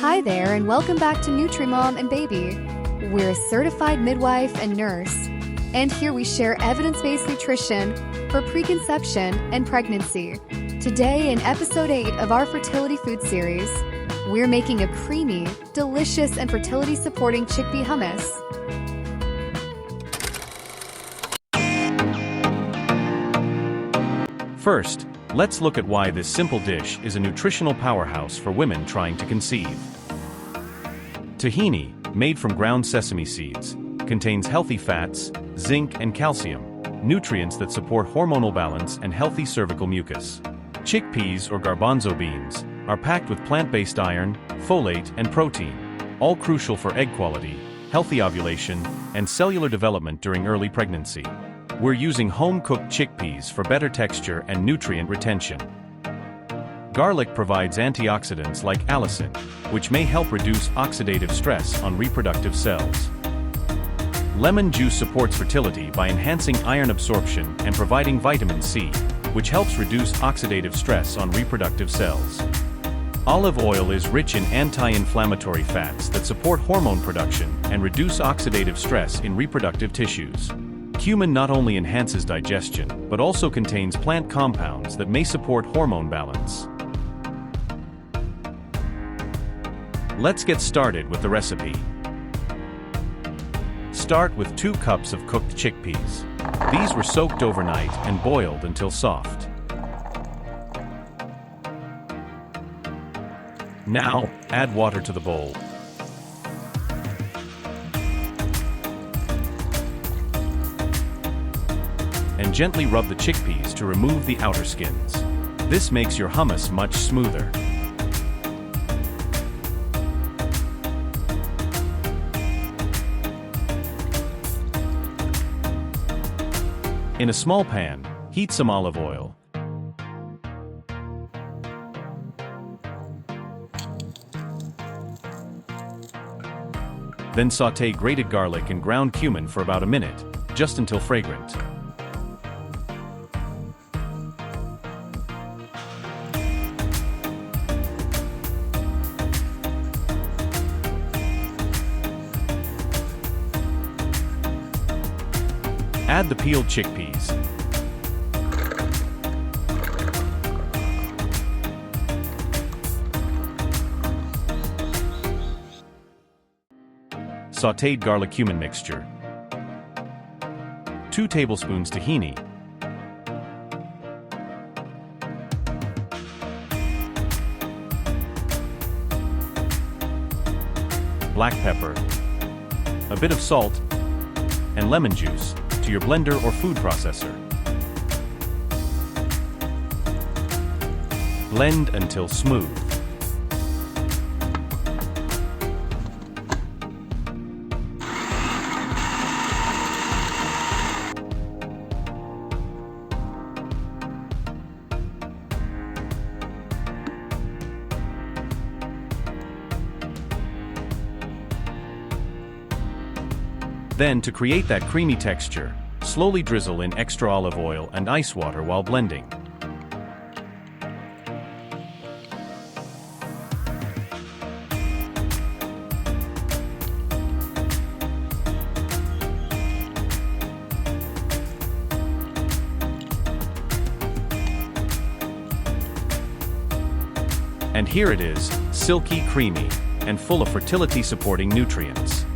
Hi there and welcome back to Nutri Mom and Baby. We're a certified midwife and nurse, and here we share evidence-based nutrition for preconception and pregnancy. Today in episode 8 of our fertility food series, we're making a creamy, delicious, and fertility-supporting chickpea hummus. First, let's look at why this simple dish is a nutritional powerhouse for women trying to conceive. Tahini, made from ground sesame seeds, contains healthy fats, zinc and calcium, nutrients that support hormonal balance and healthy cervical mucus. Chickpeas or garbanzo beans are packed with plant-based iron, folate, and protein, all crucial for egg quality, healthy ovulation, and cellular development during early pregnancy. We're using home-cooked chickpeas for better texture and nutrient retention. Garlic provides antioxidants like allicin, which may help reduce oxidative stress on reproductive cells. Lemon juice supports fertility by enhancing iron absorption and providing vitamin C, which helps reduce oxidative stress on reproductive cells. Olive oil is rich in anti-inflammatory fats that support hormone production and reduce oxidative stress in reproductive tissues. Cumin not only enhances digestion, but also contains plant compounds that may support hormone balance. Let's get started with the recipe. Start with 2 cups of cooked chickpeas. These were soaked overnight and boiled until soft. Now, add water to the bowl. And gently rub the chickpeas to remove the outer skins. This makes your hummus much smoother. In a small pan, heat some olive oil. Then sauté grated garlic and ground cumin for about a minute, just until fragrant. Add the peeled chickpeas. Sautéed garlic cumin mixture. 2 tablespoons tahini. Black pepper. A bit of salt. And lemon juice to your blender or food processor. Blend until smooth. Then, to create that creamy texture, slowly drizzle in extra olive oil and ice water while blending. And here it is, silky, creamy, and full of fertility-supporting nutrients.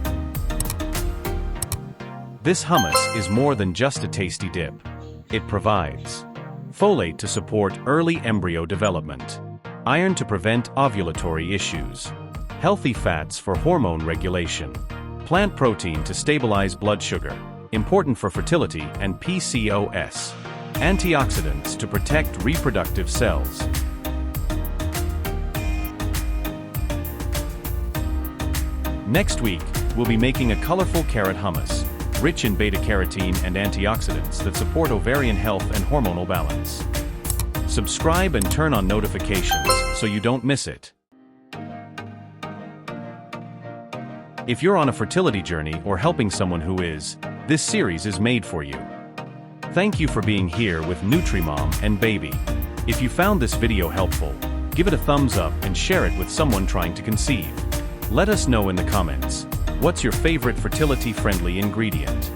This hummus is more than just a tasty dip. It provides folate to support early embryo development, iron to prevent ovulatory issues, healthy fats for hormone regulation, plant protein to stabilize blood sugar, important for fertility and PCOS, antioxidants to protect reproductive cells. Next week, we'll be making a colorful carrot hummus, rich in beta-carotene and antioxidants that support ovarian health and hormonal balance. Subscribe and turn on notifications so you don't miss it. If you're on a fertility journey or helping someone who is, this series is made for you. Thank you for being here with Nutri Mom and Baby. If you found this video helpful, Give it a thumbs up and share it with someone trying to conceive. Let us know in the comments. What's your favorite fertility-friendly ingredient?